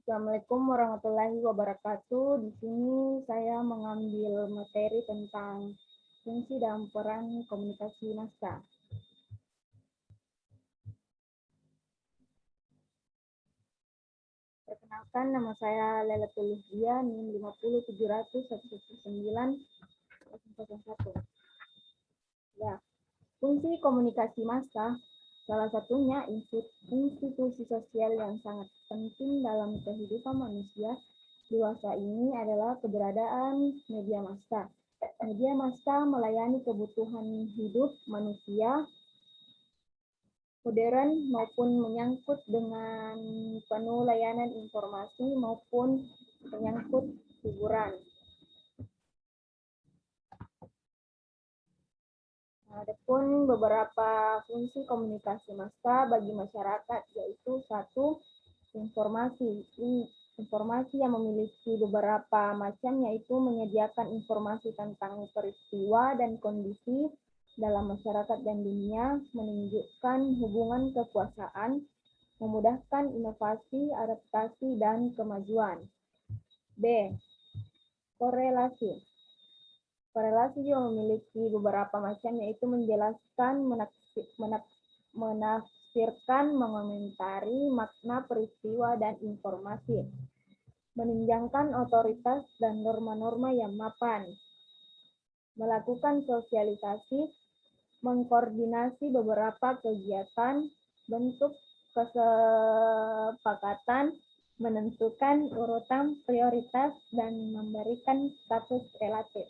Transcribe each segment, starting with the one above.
Assalamualaikum warahmatullahi wabarakatuh. Di sini saya mengambil materi tentang fungsi dan peran komunikasi massa. Perkenalkan, nama saya Lailatul Luhdia, NIM 50700119101. Ya, fungsi komunikasi massa salah satunya institusi sosial yang sangat penting dalam kehidupan manusia dewasa ini adalah keberadaan media massa. Media massa melayani kebutuhan hidup manusia modern maupun menyangkut dengan penuh layanan informasi maupun menyangkut hiburan. Adapun beberapa fungsi komunikasi massa bagi masyarakat, yaitu satu, informasi. Informasi yang memiliki beberapa macam, yaitu menyediakan informasi tentang peristiwa dan kondisi dalam masyarakat dan dunia, menunjukkan hubungan kekuasaan, memudahkan inovasi, adaptasi, dan kemajuan. B. Korelasi. Korelasi juga memiliki beberapa macam, yaitu menjelaskan, menafsirkan, mengomentari makna peristiwa dan informasi, menunjangkan otoritas dan norma-norma yang mapan, melakukan sosialisasi, mengkoordinasi beberapa kegiatan, bentuk kesepakatan, menentukan urutan prioritas, dan memberikan status relatif.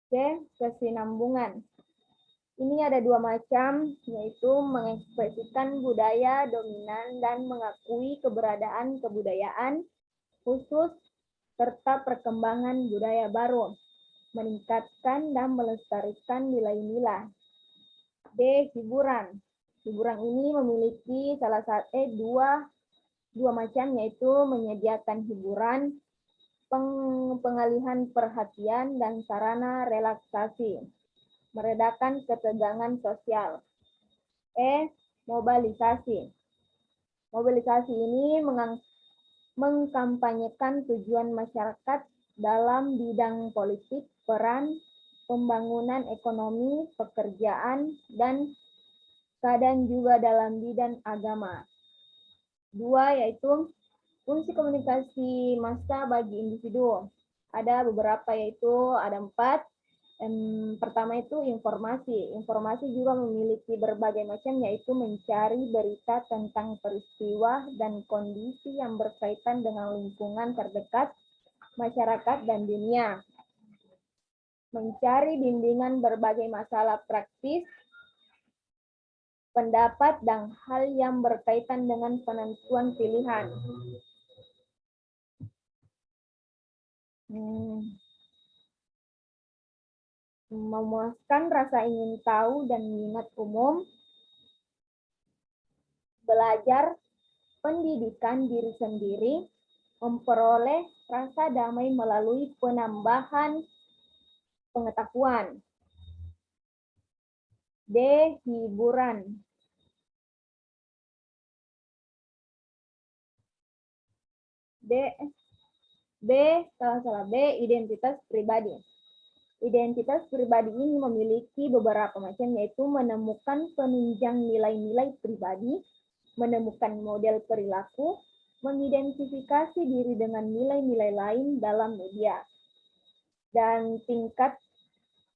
C. Kesinambungan. Ini ada dua macam, yaitu mengekspresikan budaya dominan dan mengakui keberadaan kebudayaan khusus serta perkembangan budaya baru, meningkatkan dan melestarikan nilai-nilai. D. Hiburan. Hiburan ini memiliki dua macam, yaitu menyediakan hiburan, pengalihan perhatian, dan sarana relaksasi, meredakan ketegangan sosial. E. Mobilisasi. Mobilisasi ini mengkampanyekan tujuan masyarakat dalam bidang politik, peran, pembangunan ekonomi, pekerjaan, dan kadang juga dalam bidang agama. Dua, yaitu fungsi komunikasi massa bagi individu. Ada beberapa, yaitu ada 4. Pertama itu informasi. Informasi juga memiliki berbagai macam, yaitu mencari berita tentang peristiwa dan kondisi yang berkaitan dengan lingkungan terdekat, masyarakat, dan dunia. Mencari bimbingan berbagai masalah praktis, pendapat, dan hal yang berkaitan dengan penentuan pilihan. Memuaskan rasa ingin tahu dan minat umum, belajar, pendidikan diri sendiri, memperoleh rasa damai melalui penambahan pengetahuan. D. Hiburan. B. Identitas pribadi. Identitas pribadi ini memiliki beberapa macam, yaitu menemukan penunjang nilai-nilai pribadi, menemukan model perilaku, mengidentifikasi diri dengan nilai-nilai lain dalam media, dan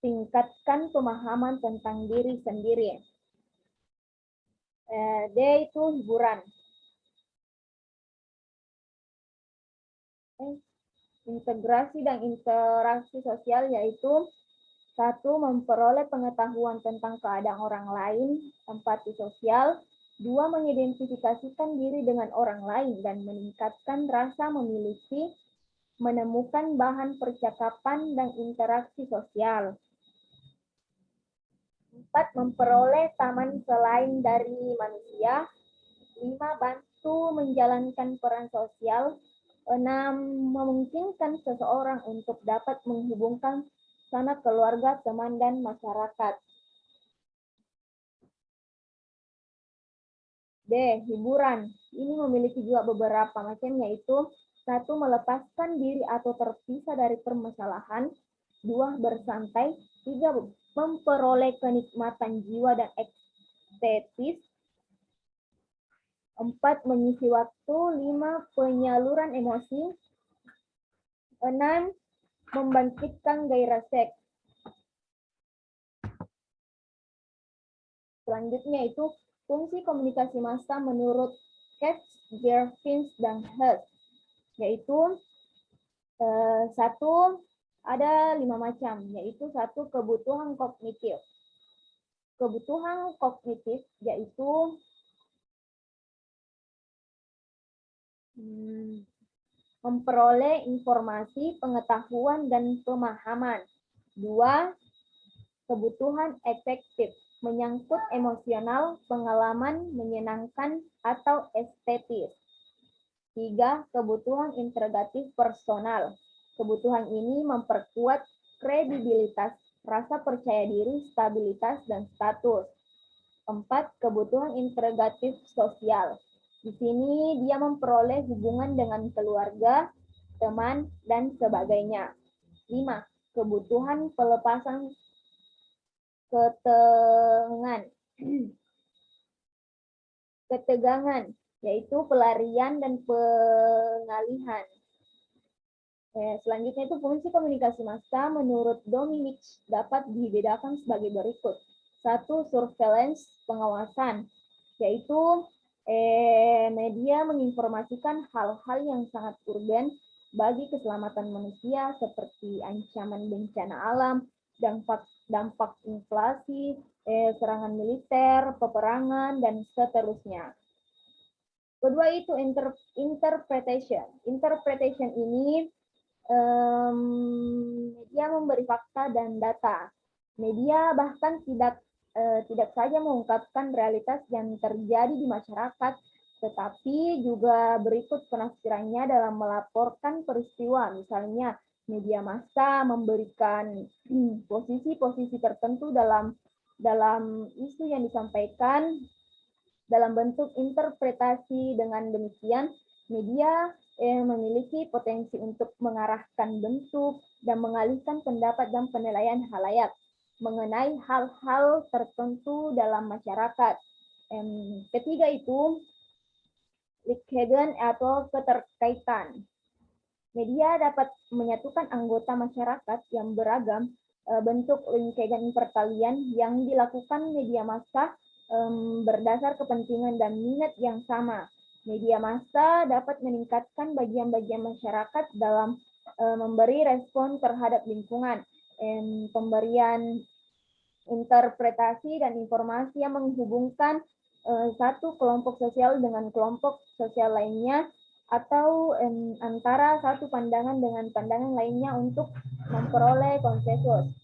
tingkatkan pemahaman tentang diri sendiri. D. Itu hiburan. Integrasi dan interaksi sosial, yaitu 1. Memperoleh pengetahuan tentang keadaan orang lain, empati sosial. 2. Mengidentifikasikan diri dengan orang lain dan meningkatkan rasa memiliki, menemukan bahan percakapan dan interaksi sosial. 4. Memperoleh teman selain dari manusia. 5. Bantu menjalankan peran sosial. 6. Memungkinkan seseorang untuk dapat menghubungkan sanak keluarga, teman, dan masyarakat. D. D. Hiburan. Ini memiliki juga beberapa macam, yaitu 1. Melepaskan diri atau terpisah dari permasalahan. 2. Bersantai. 3. Memperoleh kenikmatan jiwa dan estetis. 4. Mengisi waktu. 5. Penyaluran emosi. 6. Membangkitkan gairah seks. Selanjutnya itu fungsi komunikasi massa menurut Katz, Gervins, dan Hess, yaitu 1. Ada 5 macam, yaitu 1. Kebutuhan kognitif. Kebutuhan kognitif yaitu memperoleh informasi, pengetahuan, dan pemahaman. 2. Kebutuhan efektif, menyangkut emosional, pengalaman, menyenangkan, atau estetis. 3. Kebutuhan integratif personal. Kebutuhan ini memperkuat kredibilitas, rasa percaya diri, stabilitas, dan status. 4. Kebutuhan integratif sosial. Di sini dia memperoleh hubungan dengan keluarga, teman, dan sebagainya. 5. Kebutuhan pelepasan ketegangan, yaitu pelarian dan pengalihan. Selanjutnya itu fungsi komunikasi massa menurut Dominic dapat dibedakan sebagai berikut. 1. Surveillance, pengawasan, yaitu media menginformasikan hal-hal yang sangat urgen bagi keselamatan manusia seperti ancaman bencana alam, dampak inflasi, serangan militer, peperangan, dan seterusnya. Kedua itu interpretation. Interpretation ini media memberi fakta dan data. Media bahkan tidak saja mengungkapkan realitas yang terjadi di masyarakat, tetapi juga berikut penafsirannya dalam melaporkan peristiwa. Misalnya, media massa memberikan posisi-posisi tertentu dalam isu yang disampaikan dalam bentuk interpretasi. Dengan demikian, media memiliki potensi untuk mengarahkan bentuk dan mengalihkan pendapat dan penilaian halayak mengenai hal-hal tertentu dalam masyarakat. Ketiga itu linkagen atau keterkaitan. Media dapat menyatukan anggota masyarakat yang beragam. Bentuk linkagen pertalian yang dilakukan media massa berdasar kepentingan dan minat yang sama. Media massa dapat meningkatkan bagian-bagian masyarakat dalam memberi respon terhadap lingkungan. Pemberian interpretasi dan informasi yang menghubungkan satu kelompok sosial dengan kelompok sosial lainnya, atau antara satu pandangan dengan pandangan lainnya untuk memperoleh konsensus.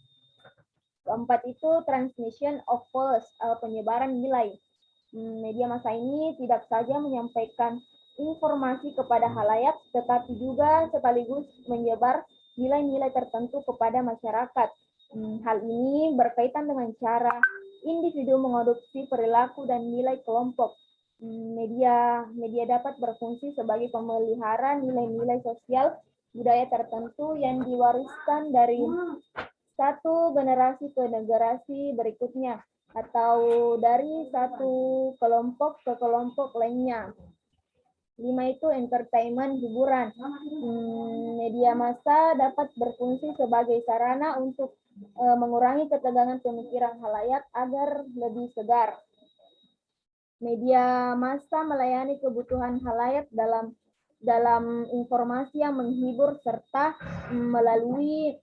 Keempat itu transmission of false, penyebaran nilai. Media massa ini tidak saja menyampaikan informasi kepada halayak, tetapi juga sekaligus menyebar nilai-nilai tertentu kepada masyarakat. Hal ini berkaitan dengan cara individu mengadopsi perilaku dan nilai kelompok. Media dapat berfungsi sebagai pemelihara nilai-nilai sosial budaya tertentu yang diwariskan dari satu generasi ke generasi berikutnya, atau dari satu kelompok ke kelompok lainnya. 5 itu entertainment, hiburan. Media massa dapat berfungsi sebagai sarana untuk mengurangi ketegangan pemikiran halayak agar lebih segar. Media massa melayani kebutuhan halayak dalam informasi yang menghibur serta melalui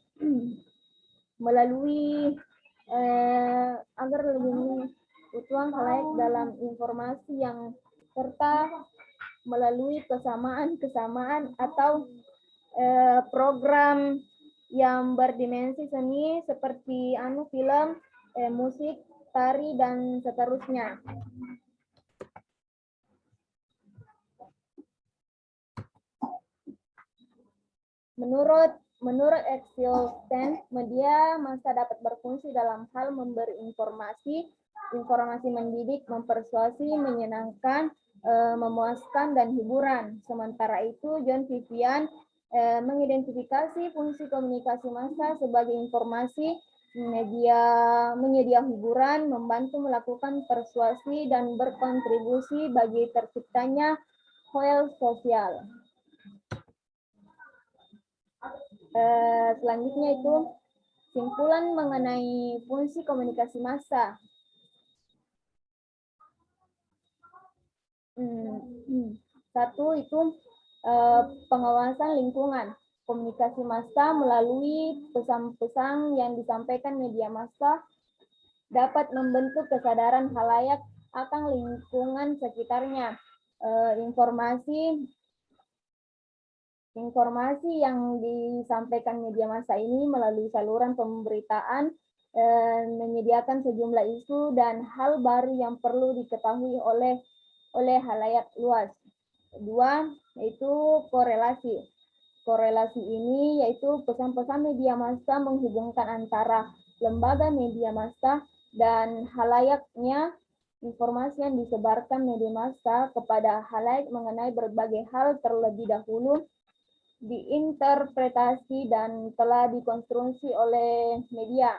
agar lebih kebutuhan halayak dalam informasi yang serta melalui kesamaan atau program yang berdimensi seni seperti film, musik, tari, dan seterusnya. Menurut Axel Stan, media massa dapat berfungsi dalam hal memberi informasi, Informasi mendidik, mempersuasi, menyenangkan, memuaskan, dan hiburan. Sementara itu, John Vivian mengidentifikasi fungsi komunikasi massa sebagai informasi, menyedia hiburan, membantu melakukan persuasi, dan berkontribusi bagi terciptanya koil sosial. Selanjutnya itu simpulan mengenai fungsi komunikasi massa. Satu itu pengawasan lingkungan. Komunikasi massa melalui pesan-pesan yang disampaikan media massa dapat membentuk kesadaran khalayak akan lingkungan sekitarnya. Informasi yang disampaikan media massa ini melalui saluran pemberitaan menyediakan sejumlah isu dan hal baru yang perlu diketahui oleh khalayak luas. Kedua, yaitu korelasi. Korelasi ini yaitu pesan-pesan media massa menghubungkan antara lembaga media massa dan halayaknya. Informasi yang disebarkan media massa kepada halayak mengenai berbagai hal terlebih dahulu diinterpretasi dan telah dikonstruksi oleh media.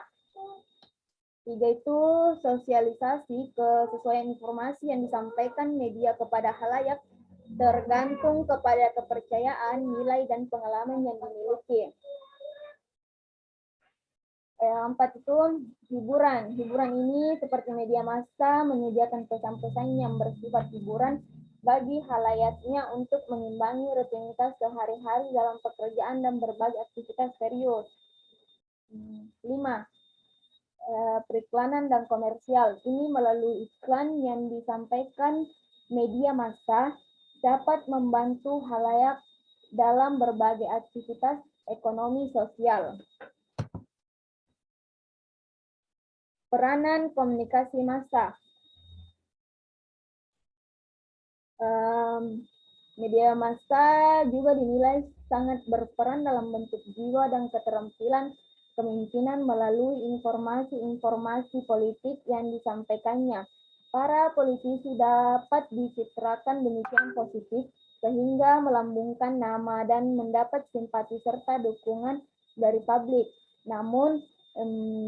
Tiga itu sosialisasi, kesesuaian informasi yang disampaikan media kepada halayak tergantung kepada kepercayaan, nilai, dan pengalaman yang dimiliki. Empat itu hiburan. Hiburan ini seperti media massa menyediakan pesan-pesan yang bersifat hiburan bagi halayaknya untuk mengimbangi rutinitas sehari-hari dalam pekerjaan dan berbagai aktivitas serius. 5. Periklanan dan komersial. Ini melalui iklan yang disampaikan media massa dapat membantu halayak dalam berbagai aktivitas ekonomi sosial. Peranan komunikasi massa. Media massa juga dinilai sangat berperan dalam bentuk jiwa dan keterampilan kepemimpinan melalui informasi-informasi politik yang disampaikannya. Para politisi dapat dicitrakan demikian positif sehingga melambungkan nama dan mendapat simpati serta dukungan dari publik. Namun,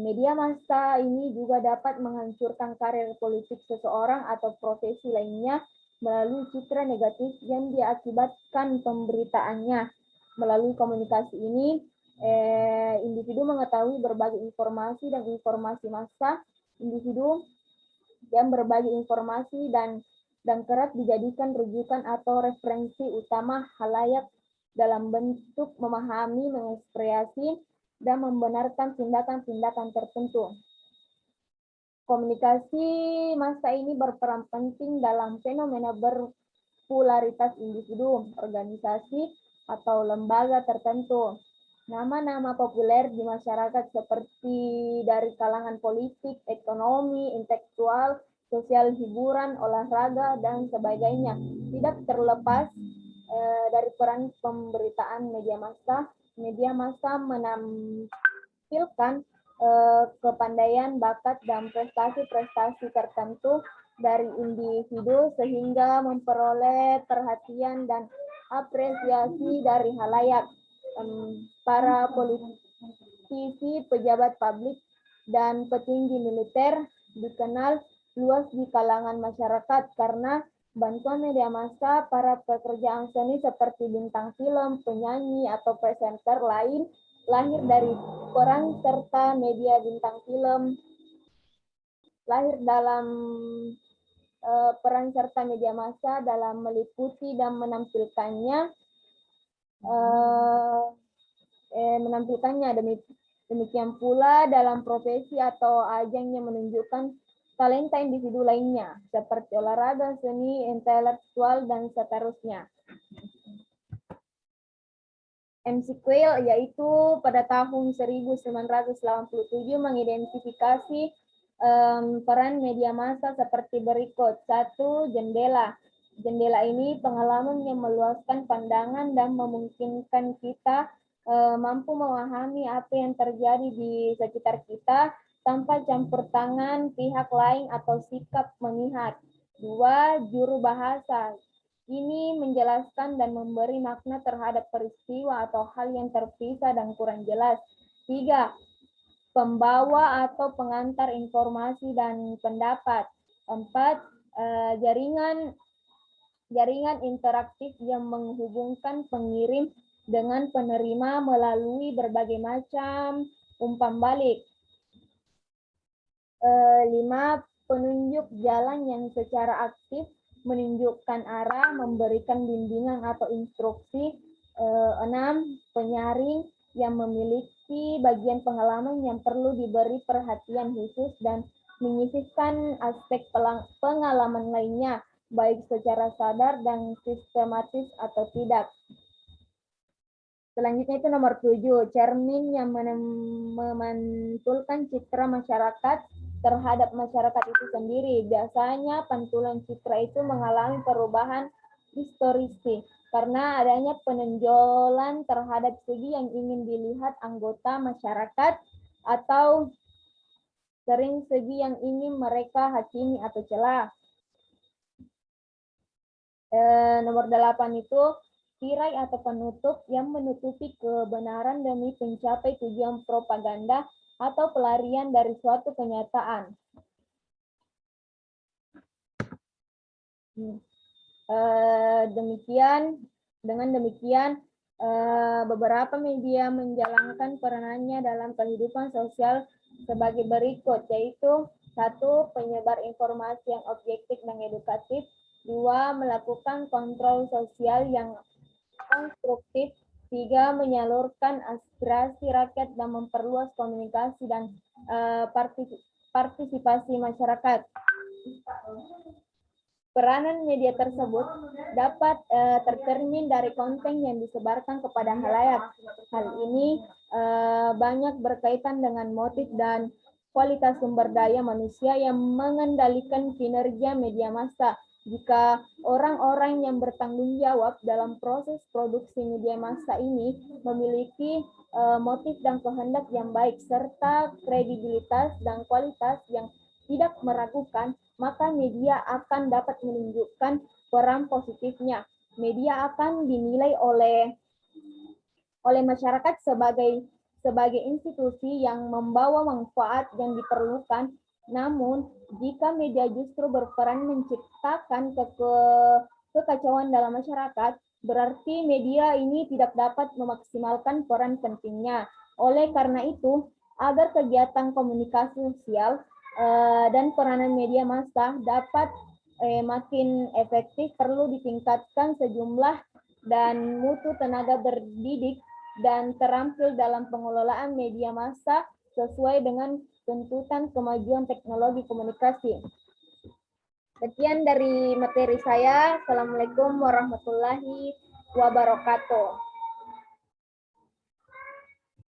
media massa ini juga dapat menghancurkan karir politik seseorang atau profesi lainnya melalui citra negatif yang diakibatkan pemberitaannya. Melalui komunikasi ini, individu mengetahui berbagai informasi dan informasi massa. Individu yang berbagi informasi dan kerap dijadikan rujukan atau referensi utama halayak dalam bentuk memahami, mengekspresi, dan membenarkan tindakan-tindakan tertentu. Komunikasi massa ini berperan penting dalam fenomena berpolaritas individu, organisasi, atau lembaga tertentu. Nama-nama populer di masyarakat seperti dari kalangan politik, ekonomi, intelektual, sosial, hiburan, olahraga, dan sebagainya tidak terlepas dari peran pemberitaan media massa. Media massa menampilkan kepandaian, bakat, dan prestasi-prestasi tertentu dari individu sehingga memperoleh perhatian dan apresiasi dari halayak. Para politisi, pejabat publik, dan petinggi militer dikenal luas di kalangan masyarakat karena bantuan media massa. Para pekerjaan seni seperti bintang film, penyanyi, atau presenter lain lahir dari peran serta media. Bintang film lahir dalam peran serta media massa dalam meliputi dan menampilkannya. Demikian pula dalam profesi atau ajang yang menunjukkan talenta individu lainnya, seperti olahraga, seni, intelektual, dan seterusnya. MC Quayle yaitu pada tahun 1987 mengidentifikasi peran media massa seperti berikut. 1. Jendela. Jendela ini pengalaman yang meluaskan pandangan dan memungkinkan kita mampu memahami apa yang terjadi di sekitar kita tanpa campur tangan pihak lain atau sikap memihak. 2. Juru bahasa. Ini menjelaskan dan memberi makna terhadap peristiwa atau hal yang terpisah dan kurang jelas. 3. Pembawa atau pengantar informasi dan pendapat. 4. Jaringan interaktif yang menghubungkan pengirim dengan penerima melalui berbagai macam umpan balik. 5. Penunjuk jalan yang secara aktif menunjukkan arah, memberikan bimbingan atau instruksi. 6. Penyaring yang memiliki bagian pengalaman yang perlu diberi perhatian khusus dan menyisihkan aspek pengalaman lainnya, baik secara sadar dan sistematis atau tidak. Selanjutnya itu nomor 7, cermin yang memantulkan citra masyarakat terhadap masyarakat itu sendiri. Biasanya pantulan citra itu mengalami perubahan historis karena adanya penonjolan terhadap segi yang ingin dilihat anggota masyarakat atau sering segi yang ingin mereka hakimi atau celah. Nomor 8 itu tirai atau penutup yang menutupi kebenaran demi mencapai tujuan propaganda atau pelarian dari suatu kenyataan. Dengan demikian, beberapa media menjalankan peranannya dalam kehidupan sosial sebagai berikut, yaitu 1. Penyebar informasi yang objektif dan edukatif. 2. Melakukan kontrol sosial yang konstruktif. 3. Menyalurkan aspirasi rakyat dan memperluas komunikasi dan partisipasi masyarakat. Peranan media tersebut dapat tercermin dari konten yang disebarkan kepada khalayak. Hal ini banyak berkaitan dengan motif dan kualitas sumber daya manusia yang mengendalikan kinerja media massa. Jika orang-orang yang bertanggung jawab dalam proses produksi media massa ini memiliki motif dan kehendak yang baik serta kredibilitas dan kualitas yang tidak meragukan, maka media akan dapat menunjukkan peran positifnya. Media akan dinilai oleh masyarakat sebagai institusi yang membawa manfaat yang diperlukan. Namun, jika media justru berperan menciptakan kekacauan dalam masyarakat, berarti media ini tidak dapat memaksimalkan peran pentingnya. Oleh karena itu, agar kegiatan komunikasi sosial dan peranan media massa dapat makin efektif, perlu ditingkatkan sejumlah dan mutu tenaga berdidik dan terampil dalam pengelolaan media massa sesuai dengan tuntutan kemajuan teknologi komunikasi. Sekian dari materi saya. Assalamualaikum warahmatullahi wabarakatuh.